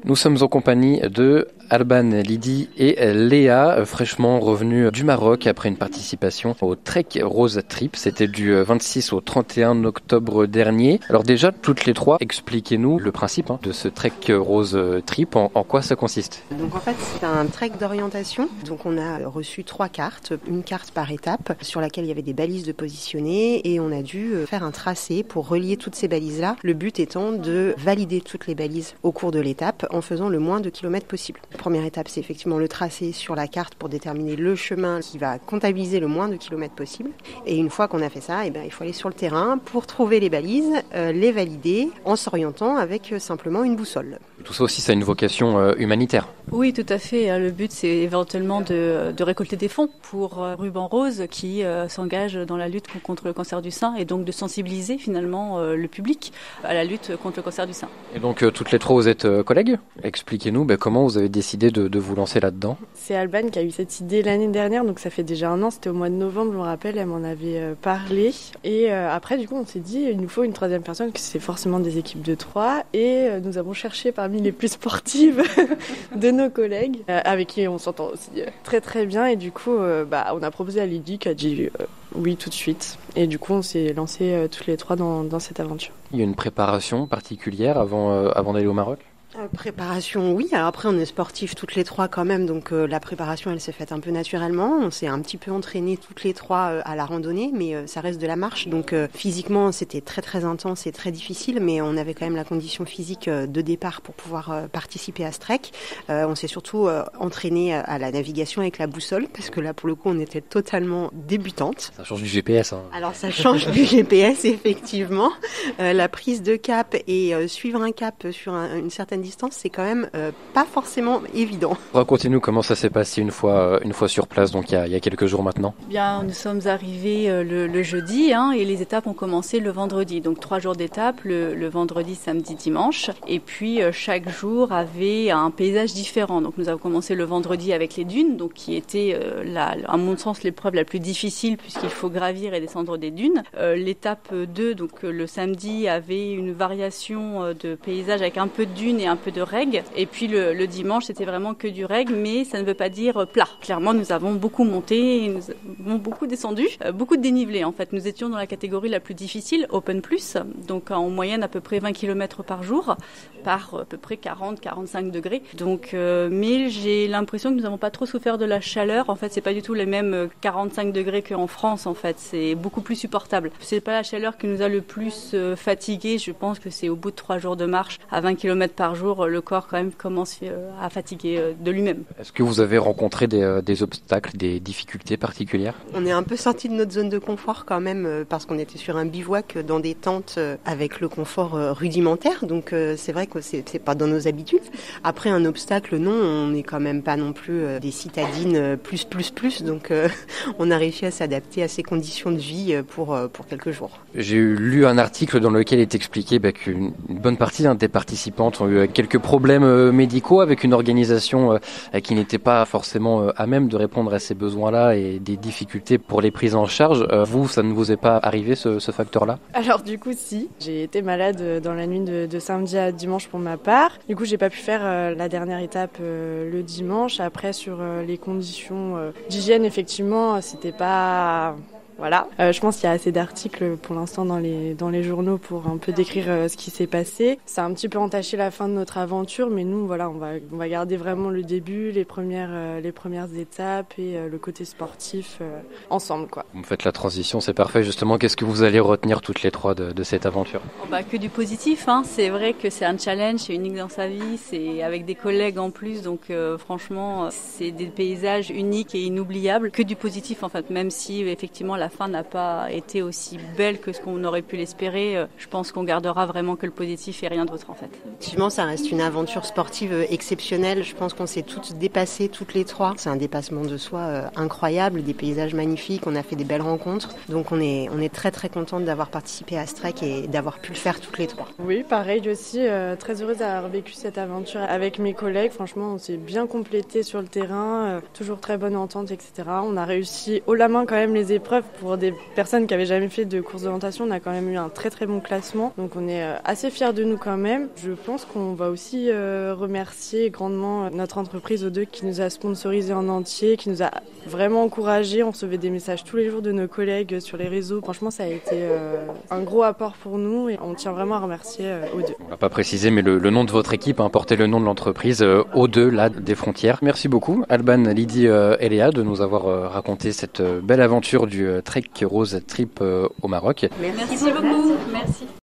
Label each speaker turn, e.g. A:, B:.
A: Nous sommes en compagnie de Alban, Lydie et Léa, fraîchement revenus du Maroc après une participation au Trek Rose Trip. C'était du 26 au 31 octobre dernier. Alors déjà, toutes les trois, expliquez-nous le principe de ce Trek Rose Trip, en quoi ça consiste.
B: Donc en fait, c'est un trek d'orientation. Donc on a reçu 3 cartes, une carte par étape, sur laquelle il y avait des balises de positionner et on a dû faire un tracé pour relier toutes ces balises-là. Le but étant de valider toutes les balises au cours de l'étape en faisant le moins de kilomètres possible. La première étape, c'est effectivement le tracé sur la carte pour déterminer le chemin qui va comptabiliser le moins de kilomètres possible. Et une fois qu'on a fait ça, il faut aller sur le terrain pour trouver les balises, les valider en s'orientant avec simplement une boussole.
A: Tout ça aussi, ça a une vocation humanitaire.
C: Oui, tout à fait. Le but, c'est éventuellement de récolter des fonds pour Ruban Rose qui s'engage dans la lutte contre le cancer du sein et donc de sensibiliser finalement le public à la lutte contre le cancer du sein.
A: Et donc toutes les trois, vous êtes collègues. Expliquez-nous comment vous avez décidé de vous lancer là-dedans.
D: C'est Alban qui a eu cette idée l'année dernière, donc ça fait déjà 1 an, c'était au mois de novembre, je me rappelle, elle m'en avait parlé. Et après, du coup, on s'est dit, il nous faut une 3e personne, que c'est forcément des équipes de 3. Et nous avons cherché parmi les plus sportives de nos collègues, avec qui on s'entend aussi très très bien. Et du coup, on a proposé à Lydie qui a dit oui tout de suite. Et du coup, on s'est lancés toutes les 3 dans cette aventure.
A: Il y a une préparation particulière avant d'aller au Maroc ?
B: Préparation, oui. Alors après, on est sportifs toutes les 3 quand même, donc la préparation, elle s'est faite un peu naturellement. On s'est un petit peu entraînés toutes les 3 à la randonnée, mais ça reste de la marche. Donc physiquement, c'était très très intense et très difficile, mais on avait quand même la condition physique de départ pour pouvoir participer à ce trek. On s'est surtout entraîné à la navigation avec la boussole, parce que là, pour le coup, on était totalement débutante.
A: Ça change du GPS.
B: Alors ça change du GPS, effectivement. La prise de cap et suivre un cap sur une certaine distance, c'est quand même pas forcément évident.
A: Racontez-nous comment ça s'est passé une fois sur place, donc il y a quelques jours maintenant.
C: Bien, nous sommes arrivés le jeudi et les étapes ont commencé le vendredi. Donc 3 jours d'étapes, le vendredi, samedi, dimanche. Et puis chaque jour avait un paysage différent. Donc nous avons commencé le vendredi avec les dunes, donc qui était à mon sens l'épreuve la plus difficile puisqu'il faut gravir et descendre des dunes. L'étape 2, donc le samedi, avait une variation de paysage avec un peu de dunes et un peu de règles. Et puis le dimanche, c'était vraiment que du règle, mais ça ne veut pas dire plat. Clairement, nous avons beaucoup monté, nous avons beaucoup descendu, beaucoup de dénivelé en fait. Nous étions dans la catégorie la plus difficile, Open Plus, donc en moyenne à peu près 20 km par jour, par à peu près 40-45 degrés. Donc, mais j'ai l'impression que nous n'avons pas trop souffert de la chaleur. En fait, c'est pas du tout les mêmes 45 degrés qu'en France. En fait, c'est beaucoup plus supportable. C'est pas la chaleur qui nous a le plus fatigués. Je pense que c'est au bout de 3 jours de marche à 20 km par jour, le corps quand même commence à fatiguer de lui-même.
A: Est-ce que vous avez rencontré des obstacles, des difficultés particulières ?
B: On est un peu sorti de notre zone de confort quand même parce qu'on était sur un bivouac dans des tentes avec le confort rudimentaire, donc c'est vrai que c'est pas dans nos habitudes. Après un obstacle, non, on n'est quand même pas non plus des citadines plus, donc on a réussi à s'adapter à ces conditions de vie pour quelques jours.
A: J'ai lu un article dans lequel il est expliqué qu'une bonne partie des participantes ont eu quelques problèmes médicaux avec une organisation qui n'était pas forcément à même de répondre à ces besoins-là et des difficultés pour les prises en charge. Vous, ça ne vous est pas arrivé ce facteur-là ?
D: Alors du coup, si. J'ai été malade dans la nuit de samedi à dimanche pour ma part. Du coup, j'ai pas pu faire la dernière étape le dimanche. Après, sur les conditions d'hygiène, effectivement, c'était pas... Voilà. Je pense qu'il y a assez d'articles pour l'instant dans les journaux pour un peu décrire ce qui s'est passé. Ça a un petit peu entaché la fin de notre aventure, mais nous, voilà, on va garder vraiment le début, les premières étapes et le côté sportif ensemble, quoi.
A: Vous me faites la transition, c'est parfait. Justement, qu'est-ce que vous allez retenir toutes les 3 de cette aventure ?
C: Que du positif, C'est vrai que c'est un challenge, c'est unique dans sa vie, c'est avec des collègues en plus, donc franchement, c'est des paysages uniques et inoubliables. Que du positif, en fait, même si effectivement la fin n'a pas été aussi belle que ce qu'on aurait pu l'espérer. Je pense qu'on gardera vraiment que le positif et rien d'autre en fait.
B: Effectivement, ça reste une aventure sportive exceptionnelle. Je pense qu'on s'est toutes dépassées, toutes les 3. C'est un dépassement de soi incroyable, des paysages magnifiques, on a fait des belles rencontres. Donc on est très très contente d'avoir participé à ce trek et d'avoir pu le faire toutes les 3.
D: Oui, pareil, aussi très heureuse d'avoir vécu cette aventure avec mes collègues. Franchement, on s'est bien complété sur le terrain, toujours très bonne entente, etc. On a réussi haut la main quand même les épreuves Pour des personnes qui n'avaient jamais fait de course d'orientation, on a quand même eu un très très bon classement. Donc on est assez fiers de nous quand même. Je pense qu'on va aussi remercier grandement notre entreprise O2 qui nous a sponsorisé en entier, qui nous a vraiment encouragés. On recevait des messages tous les jours de nos collègues sur les réseaux. Franchement, ça a été un gros apport pour nous et on tient vraiment à remercier O2.
A: On va pas préciser, mais le nom de votre équipe portait le nom de l'entreprise O2, là, des frontières. Merci beaucoup, Alban, Lydie et Léa, de nous avoir raconté cette belle aventure du Trek Rose Trip au Maroc.
C: Merci beaucoup. Merci.